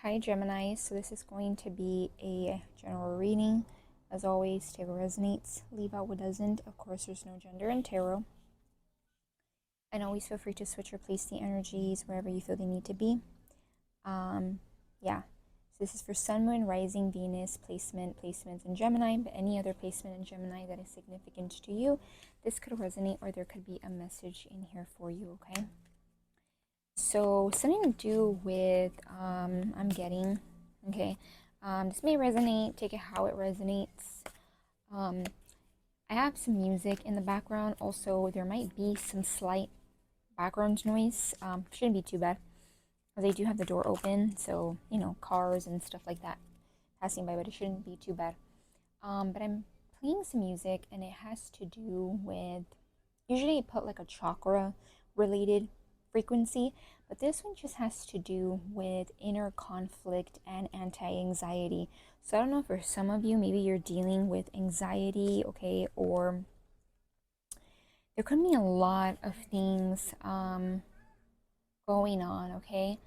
Hi Gemini, so this is going to be a general reading. As always, take what resonates, leave out what doesn't. Of course, there's no gender in tarot. And always feel free to switch or place the energies wherever you feel they need to be. Yeah, so this is for Sun, Moon, Rising, Venus, placements in Gemini, but any other placement in Gemini that is significant to you, this could resonate or there could be a message in here for you, okay? So something to do with, I'm getting, okay, this may resonate, take it how it resonates. I have some music in the background. Also, there might be some slight background noise. Shouldn't be too bad, because I do have the door open, so, you know, cars and stuff like that passing by, but it shouldn't be too bad. But I'm playing some music, and it has to do with, usually I put like a chakra related frequency, but this one just has to do with inner conflict and anti-anxiety. So I don't know, for some of you, maybe you're dealing with anxiety, okay, or there could be a lot of things going on, okay?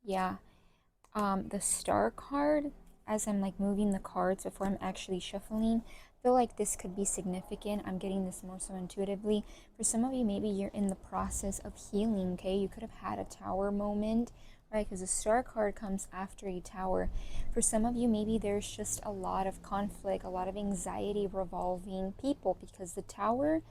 Yeah. The star card, as I'm like moving the cards before I'm actually shuffling, I feel like this could be significant. I'm getting this more so intuitively. For some of you, maybe you're in the process of healing, okay? You could have had a tower moment, right? Because the star card comes after a tower. For some of you, maybe there's just a lot of conflict, a lot of anxiety revolving people, because the tower,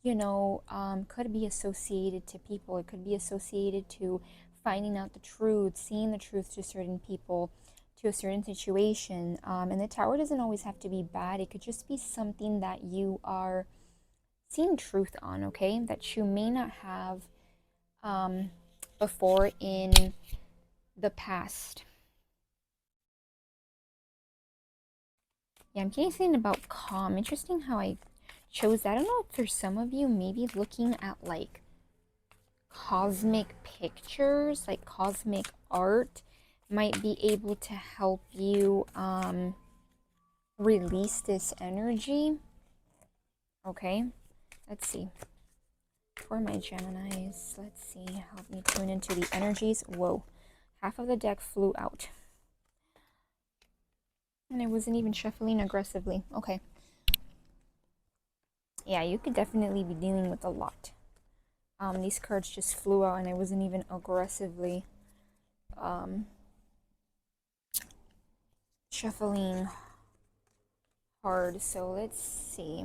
you know, could be associated to people. It could be associated to finding out the truth, seeing the truth to certain people, to a certain situation. And the tower doesn't always have to be bad. It could just be something that you are seeing truth on, okay? That you may not have before in the past. Yeah, I'm getting something about calm. Interesting how I chose that. I don't know if for some of you, maybe looking at like cosmic pictures, like cosmic art, might be able to help you release this energy. Okay, let's see. For my Geminis, let's see. Help me tune into the energies. Whoa, half of the deck flew out. And I wasn't even shuffling aggressively. Okay. Yeah, you could definitely be dealing with a lot. These cards just flew out and I wasn't even aggressively shuffling hard. So let's see.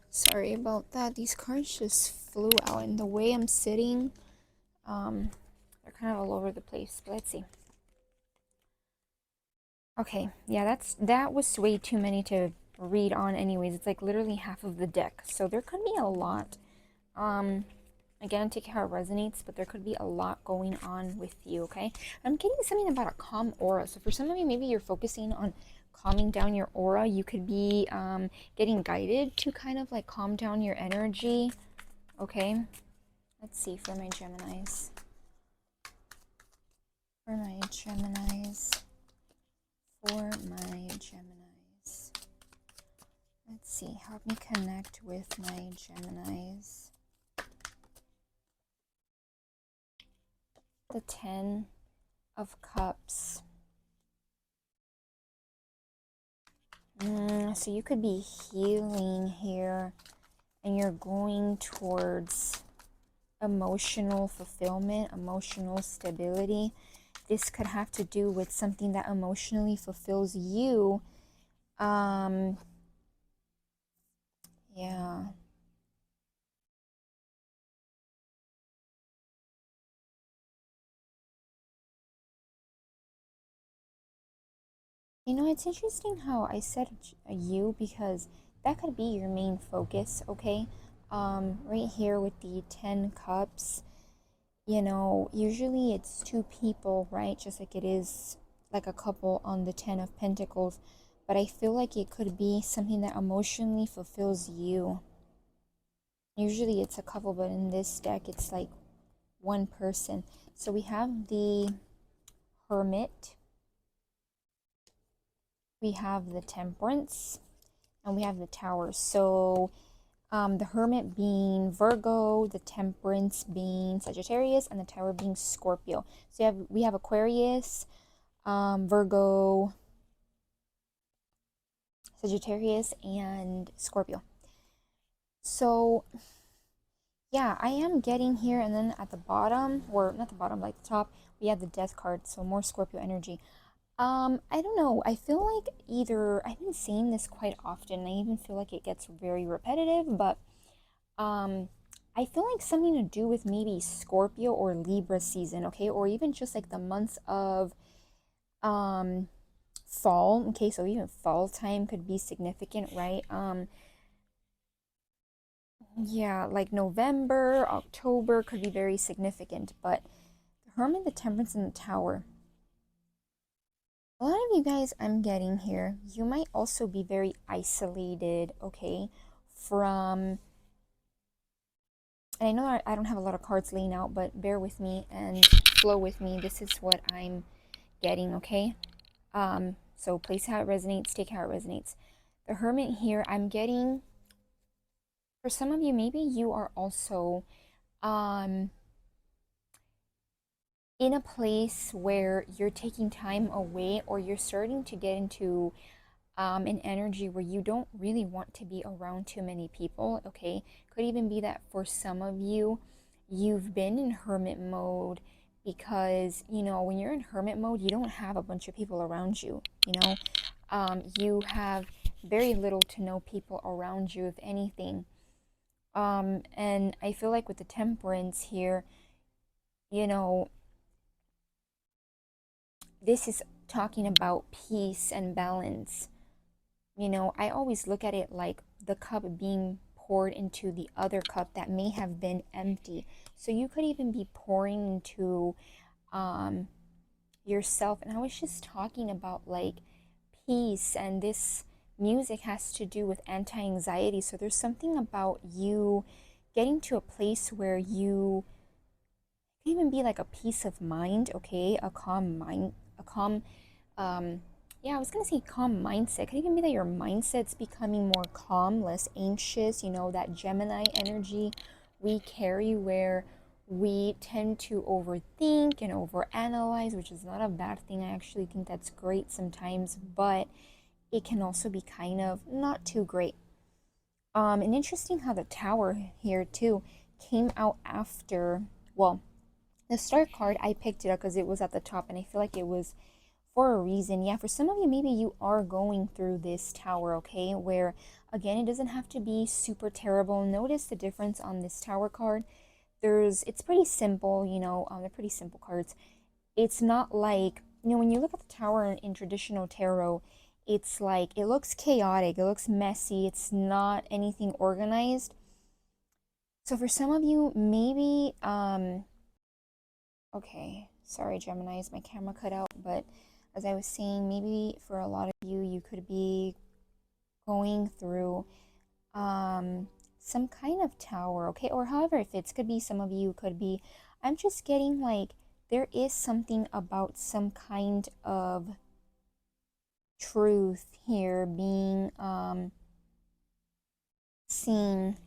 Sorry about that. These cards just flew out, and the way I'm sitting, they're kind of all over the place. But let's see. Okay, yeah, that was way too many to read on anyways. It's like literally half of the deck. So there could be a lot. Again, take how it resonates, but there could be a lot going on with you, okay? I'm getting something about a calm aura. So for some of you, maybe you're focusing on calming down your aura. You could be getting guided to kind of like calm down your energy, okay? Let's see for my Geminis. For my Geminis. For my Geminis. Let's see. Help me connect with my Geminis. The 10 of Cups. So you could be healing here, and you're going towards emotional fulfillment, emotional stability. This could have to do with something that emotionally fulfills you. Yeah. You know, it's interesting how I said you, because that could be your main focus, okay? Right here with the 10 cups, you know, usually it's two people, right? Just like it is like a couple on the 10 of Pentacles. But I feel like it could be something that emotionally fulfills you. Usually it's a couple, but in this deck, it's like one person. So we have the Hermit. We have the Temperance, and we have the Tower. So The Hermit being Virgo, the Temperance being Sagittarius, and the Tower being Scorpio. So we have Aquarius, Virgo, Sagittarius, and Scorpio. So yeah, I am getting here, and then at the bottom, or not the bottom, like the top, we have the Death card, so more Scorpio energy. I don't know. I feel like either I've been seeing this quite often. I even feel like it gets very repetitive, but I feel like something to do with maybe Scorpio or Libra season, okay? Or even just like the months of fall. Okay, so even fall time could be significant, right? Yeah, like November, October could be very significant, but the Hermit, the Temperance, and the Tower. A lot of you guys I'm getting here, you might also be very isolated, okay, from, and I know I don't have a lot of cards laying out, but bear with me and flow with me. This is what I'm getting, okay? So place how it resonates, take how it resonates. The Hermit here, I'm getting, for some of you, maybe you are also in a place where you're taking time away, or you're starting to get into an energy where you don't really want to be around too many people, okay? Could even be that for some of you, you've been in hermit mode because, you know, when you're in hermit mode, you don't have a bunch of people around you, you know? You have very little to no people around you, if anything. And I feel like with the Temperance here, you know, this is talking about peace and balance. You know, I always look at it like the cup being poured into the other cup that may have been empty. So you could even be pouring into yourself. And I was just talking about like peace, and this music has to do with anti-anxiety. So there's something about you getting to a place where you can even be like a peace of mind, okay? A calm mind, a calm yeah, I was gonna say calm mindset. Could even be that your mindset's becoming more calm, less anxious, you know, that Gemini energy we carry, where we tend to overthink and overanalyze, which is not a bad thing. I actually think that's great sometimes, but it can also be kind of not too great. And interesting how the Tower here too came out after, well, the Star card, I picked it up because it was at the top, and I feel like it was for a reason. Yeah, for some of you, maybe you are going through this Tower, okay, where again, it doesn't have to be super terrible. Notice the difference on this Tower card. It's pretty simple, you know, they're pretty simple cards. It's not like, you know, when you look at the Tower in traditional tarot, it's like, it looks chaotic, it looks messy, it's not anything organized. So for some of you, maybe, okay, sorry, Geminis, my camera cut out, but as I was saying, maybe for a lot of you, you could be going through some kind of Tower, okay? Or however it fits. Could be some of you, could be, I'm just getting like, there is something about some kind of truth here being seen,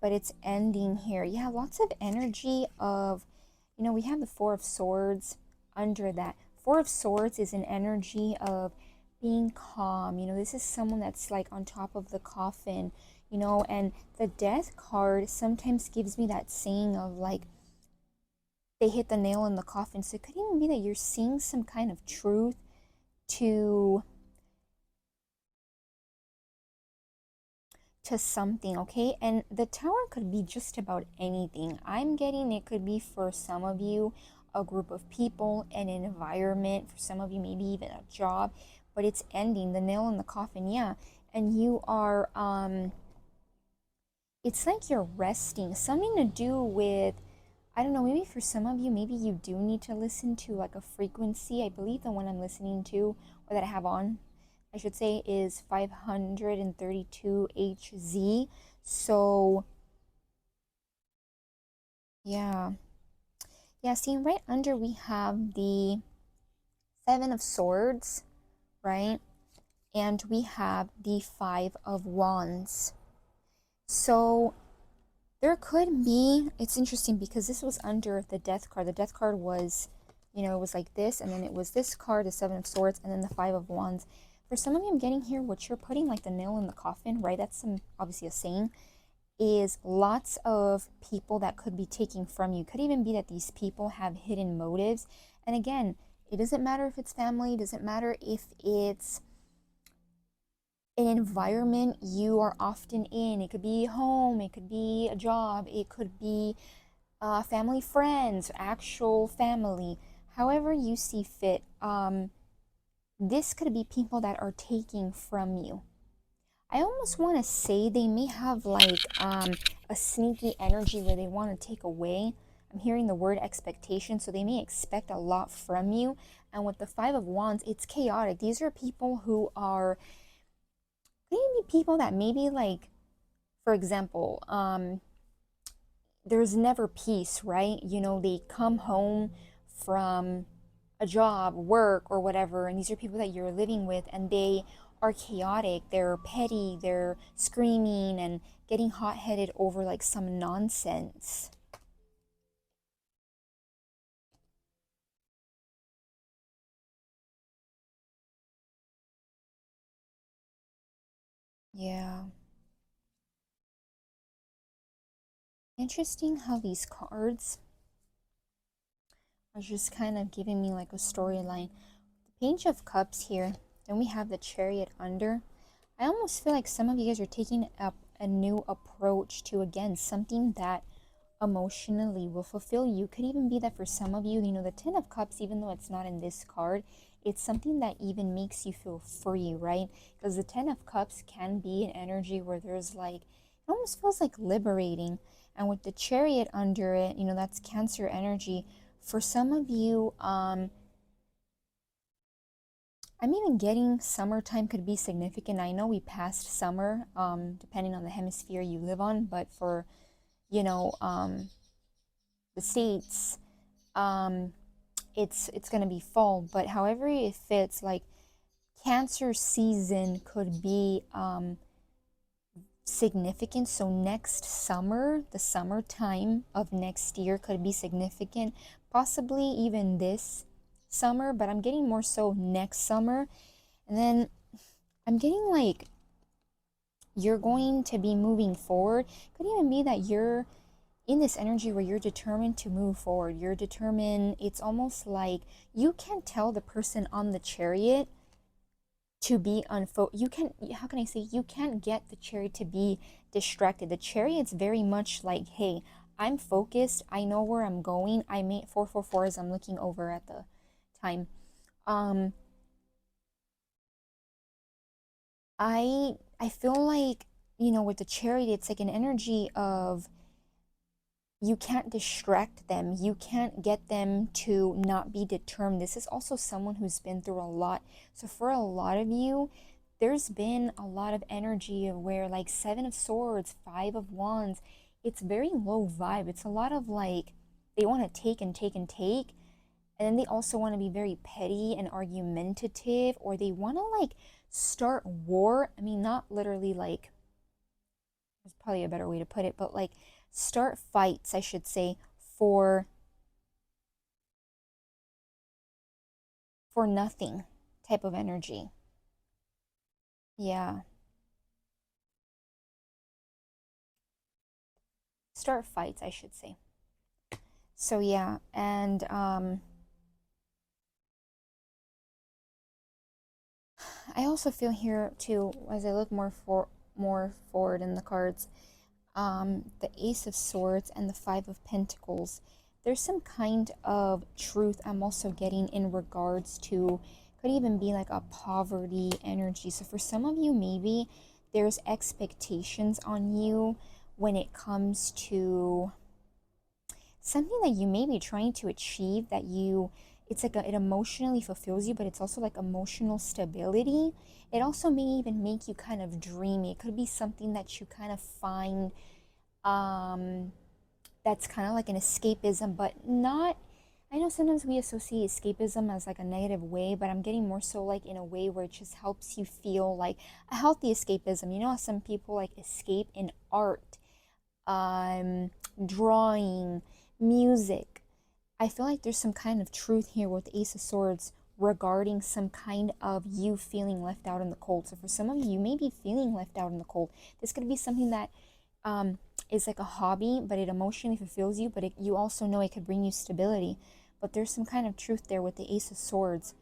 but it's ending here. Yeah, lots of energy of, you know, we have the Four of Swords under that. Four of Swords is an energy of being calm. You know, this is someone that's like on top of the coffin, you know, and the Death card sometimes gives me that saying of like, they hit the nail in the coffin. So it could even be that you're seeing some kind of truth to something, okay? And the Tower could be just about anything. I'm getting it could be for some of you a group of people, an environment, for some of you maybe even a job, but it's ending, the nail in the coffin, yeah. And you are it's like you're resting, something to do with, I don't know, maybe for some of you, maybe you do need to listen to like a frequency. I believe the one I'm listening to, or that I have on, I should say, is 532 Hz. So, yeah. Yeah, see, right under we have the Seven of Swords, right? And we have the Five of Wands. So there could be, it's interesting because this was under the death card. The death card was, you know, it was like this, and then it was this card, the Seven of Swords, and then the Five of Wands. For some of you, I'm getting here what you're putting like the nail in the coffin, right? That's obviously a saying, is lots of people that could be taking from you. Could even be that these people have hidden motives. And again, it doesn't matter if it's family, it doesn't matter if it's an environment you are often in. It could be home, it could be a job, it could be family, friends, actual family, however you see fit. This could be people that are taking from you. I almost want to say they may have like a sneaky energy where they want to take away. I'm hearing the word expectation, so they may expect a lot from you. And with the Five of Wands, it's chaotic. These are people who are maybe people that maybe like, for example, there's never peace, right? You know, they come home from a job, work, or whatever, and these are people that you're living with, and they are chaotic, they're petty, they're screaming and getting hot-headed over like some nonsense. Yeah. Interesting how these cards are just kind of giving me like a storyline. The Page of Cups here, then we have the Chariot under. I almost feel like some of you guys are taking up a new approach to, again, something that emotionally will fulfill you. Could even be that for some of you, you know, the Ten of Cups, even though it's not in this card, it's something that even makes you feel free, right? Because the Ten of Cups can be an energy where there's like, it almost feels like liberating. And with the Chariot under it, you know, that's Cancer energy. For some of you, I'm even getting summertime could be significant. I know we passed summer, depending on the hemisphere you live on, but for, you know, the States, um, it's gonna be fall. But however it fits, like Cancer season could be significant. So next summer, the summertime of next year could be significant, possibly even this summer, but I'm getting more so next summer. And then I'm getting like you're going to be moving forward. Could even be that you're in this energy where you're determined to move forward. You're determined. It's almost like you can tell the person on the chariot to be you can, how can I say, you can't get the chariot to be distracted. The chariot's very much like, hey, I'm focused, I know where I'm going. I made 444 as I'm looking over at the time. I feel like, you know, with the chariot, it's like an energy of you can't distract them. You can't get them to not be determined. This is also someone who's been through a lot. So for a lot of you, there's been a lot of energy of where like Seven of Swords, Five of Wands, it's very low vibe. It's a lot of like they want to take and take and take. And then they also want to be very petty and argumentative, or they want to like start war. I mean, not literally like, there's probably a better way to put it, but like start fights, I should say, for nothing type of energy. Yeah. Start fights, I should say. So yeah, and I also feel here too, as I look more forward in the cards, the Ace of Swords and the Five of Pentacles. There's some kind of truth I'm also getting in regards to, could even be like a poverty energy. So for some of you, maybe there's expectations on you when it comes to something that you may be trying to achieve, that you, it's like it emotionally fulfills you, but it's also like emotional stability. It also may even make you kind of dreamy. It could be something that you kind of find that's kind of like an escapism, but not, I know sometimes we associate escapism as like a negative way, but I'm getting more so like in a way where it just helps you feel like a healthy escapism. You know how some people like escape in art, drawing, music. I feel like there's some kind of truth here with the Ace of Swords regarding some kind of you feeling left out in the cold. So for some of you, you may be feeling left out in the cold. This could be something that is like a hobby, but it emotionally fulfills you, but you also know it could bring you stability. But there's some kind of truth there with the Ace of Swords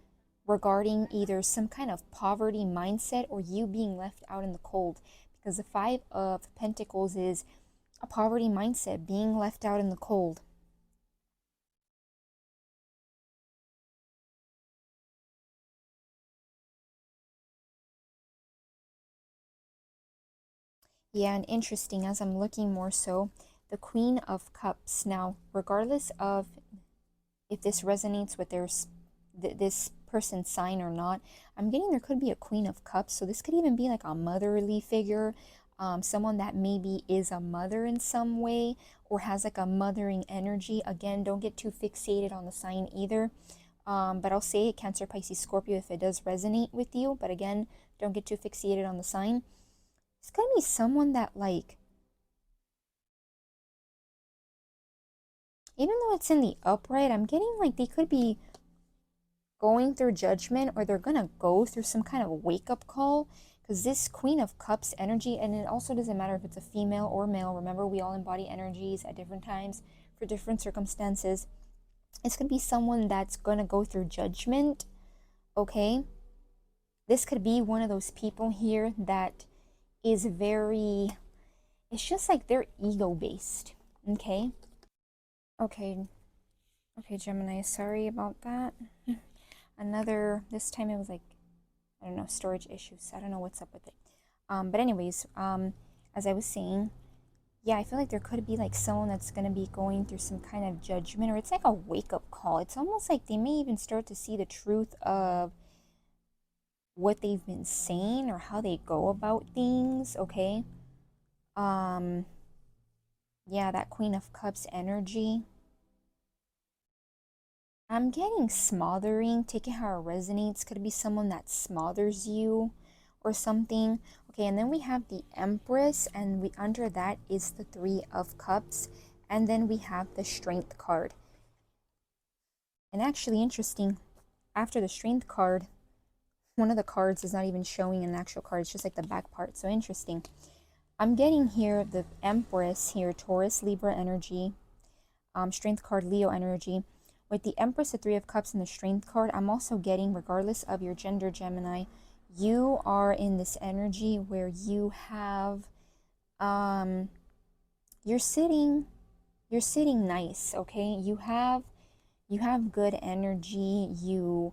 regarding either some kind of poverty mindset or you being left out in the cold. Because the Five of Pentacles is a poverty mindset, being left out in the cold. Yeah, and interesting as I'm looking more so, the Queen of Cups. Now, regardless of if this resonates with this person's sign or not, I'm getting there could be a Queen of Cups. So this could even be like a motherly figure, someone that maybe is a mother in some way or has like a mothering energy. Again, don't get too fixated on the sign either. But I'll say Cancer, Pisces, Scorpio if it does resonate with you. But again, don't get too fixated on the sign. It's gonna be someone that like, even though it's in the upright, I'm getting like they could be going through judgment or they're gonna go through some kind of wake-up call, because this Queen of Cups energy, and it also doesn't matter if it's a female or male, remember we all embody energies at different times for different circumstances. It's gonna be someone that's gonna go through judgment, okay? This could be one of those people here that is very, it's just like they're ego-based, okay? Okay, Gemini, sorry about that. This time it was like, I don't know, storage issues. I don't know what's up with it. But anyways, as I was saying, yeah, I feel like there could be like someone that's going to be going through some kind of judgment, or it's like a wake-up call. It's almost like they may even start to see the truth of what they've been saying or how they go about things, okay? Yeah, that Queen of Cups energy. I'm getting smothering. Take it how it resonates. Could be someone that smothers you or something. Okay, and then we have the Empress, and under that is the Three of Cups, and then we have the Strength card. And actually interesting, after the Strength card, one of the cards is not even showing an actual card. It's just like the back part. So interesting. I'm getting here the Empress here, Taurus, Libra energy, Strength card, Leo energy. With the Empress, the Three of Cups, and the Strength card, I'm also getting, regardless of your gender, Gemini, you are in this energy where you have, you're sitting nice, okay? You have good energy. You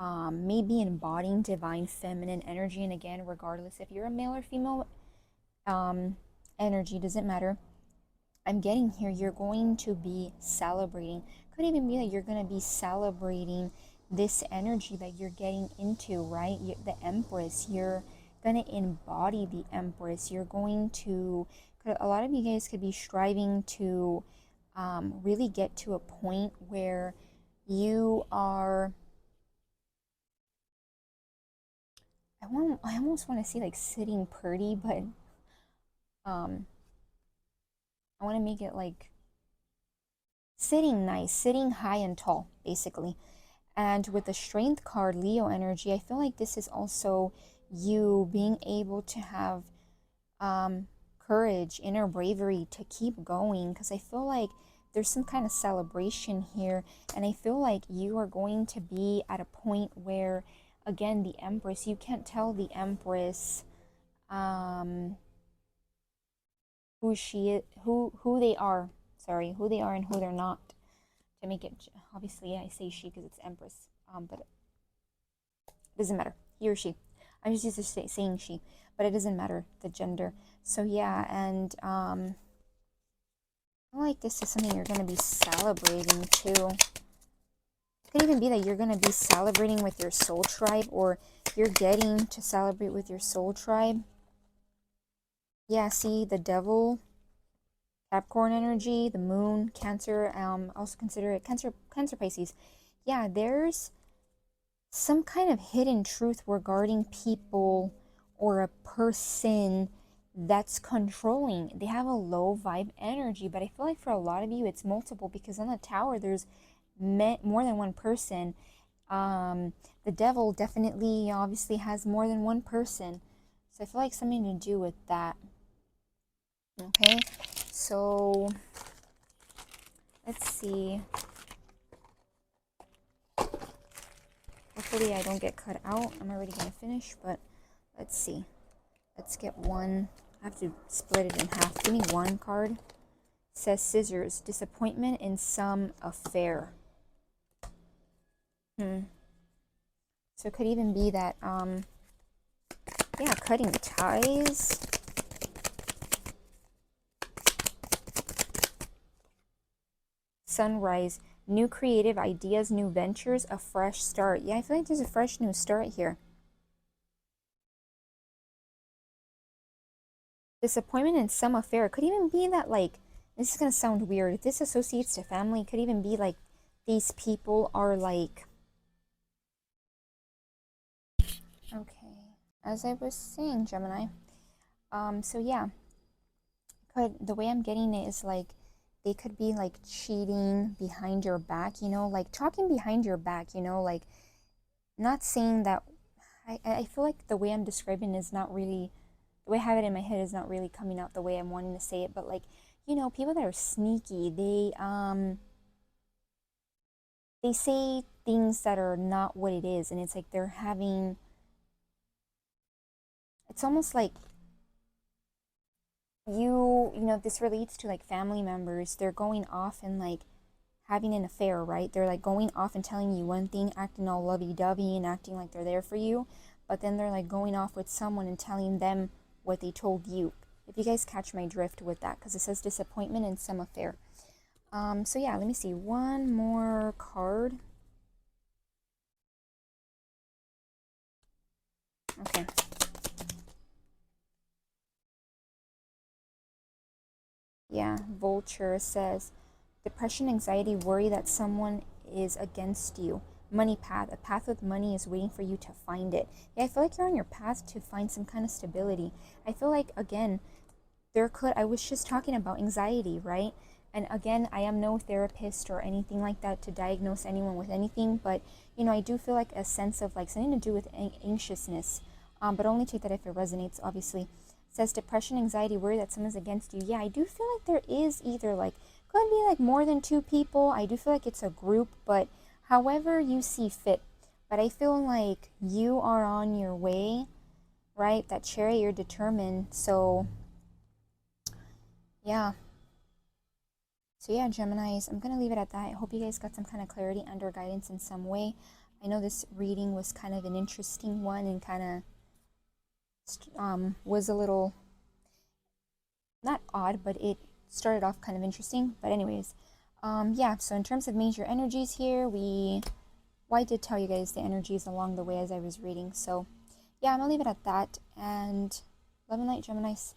may be embodying divine feminine energy. And again, regardless if you're a male or female energy, doesn't matter. I'm getting here, you're going to be celebrating. Could even be that you're going to be celebrating this energy that you're getting into, right? The Empress, you're going to embody the Empress. You're going to, a lot of you guys could be striving to really get to a point where you are, I almost want to say like sitting pretty, but I want to make it like sitting nice, sitting high and tall, basically. And with the Strength card, Leo energy, I feel like this is also you being able to have courage, inner bravery to keep going, because I feel like there's some kind of celebration here, and I feel like you are going to be at a point where, again, the Empress, you can't tell the Empress who she is, who they are, who they are and who they're not, to make it, obviously I say she because it's Empress, but it doesn't matter, he or she. I'm just used to saying she, but it doesn't matter the gender. So yeah, and I feel like this is something you're going to be celebrating too. It could even be that you're going to be celebrating with your soul tribe, or you're getting to celebrate with your soul tribe. Yeah, see, the Devil, Capricorn energy, the moon, Cancer, also consider it Cancer, Pisces. Yeah, there's some kind of hidden truth regarding people or a person that's controlling. They have a low vibe energy, but I feel like for a lot of you, it's multiple, because on the tower, there's more than one person. The devil definitely obviously has more than one person. So I feel like something to do with that. Okay, so let's see. Hopefully I don't get cut out. I'm already going to finish, but let's see. Let's get one. I have to split it in half. Give me one card. It says scissors. Disappointment in some affair. So it could even be that, yeah, cutting ties. Sunrise. New creative ideas, new ventures, a fresh start. Yeah, I feel like there's a fresh new start here. Disappointment in some affair. It could even be that, like, this is going to sound weird. If this associates to family, it could even be like these people are like, okay, as I was saying, Gemini. So yeah, the way I'm getting it is like, they could be like cheating behind your back, you know, like talking behind your back, you know, like not saying that. I feel like the way I'm describing is not really, the way I have it in my head is not really coming out the way I'm wanting to say it, but like, you know, people that are sneaky, they say things that are not what it is, and it's like they're having, it's almost like you know, this relates to like family members. They're going off and like having an affair, right? They're like going off and telling you one thing, acting all lovey-dovey and acting like they're there for you, but then they're like going off with someone and telling them what they told you. If you guys catch my drift with that, because it says disappointment in some affair. So yeah, let me see. One more card. Okay. Yeah, Vulture says, depression, anxiety, worry that someone is against you. Money path. A path with money is waiting for you to find it. Yeah, I feel like you're on your path to find some kind of stability. I feel like, again, I was just talking about anxiety, right? And again, I am no therapist or anything like that to diagnose anyone with anything, but, you know, I do feel like a sense of like something to do with anxiousness, but only take that if it resonates, obviously. It says depression, anxiety, worry that someone's against you. Yeah, I do feel like there is either like, could be like more than two people. I do feel like it's a group, but however you see fit. But I feel like you are on your way, right? That Chariot, you're determined. So yeah. So yeah, Geminis, I'm going to leave it at that. I hope you guys got some kind of clarity under guidance in some way. I know this reading was kind of an interesting one and kind of was a little, not odd, but it started off kind of interesting. But anyways, yeah, so in terms of major energies here, I did tell you guys the energies along the way as I was reading. So yeah, I'm going to leave it at that. And love and light, Geminis.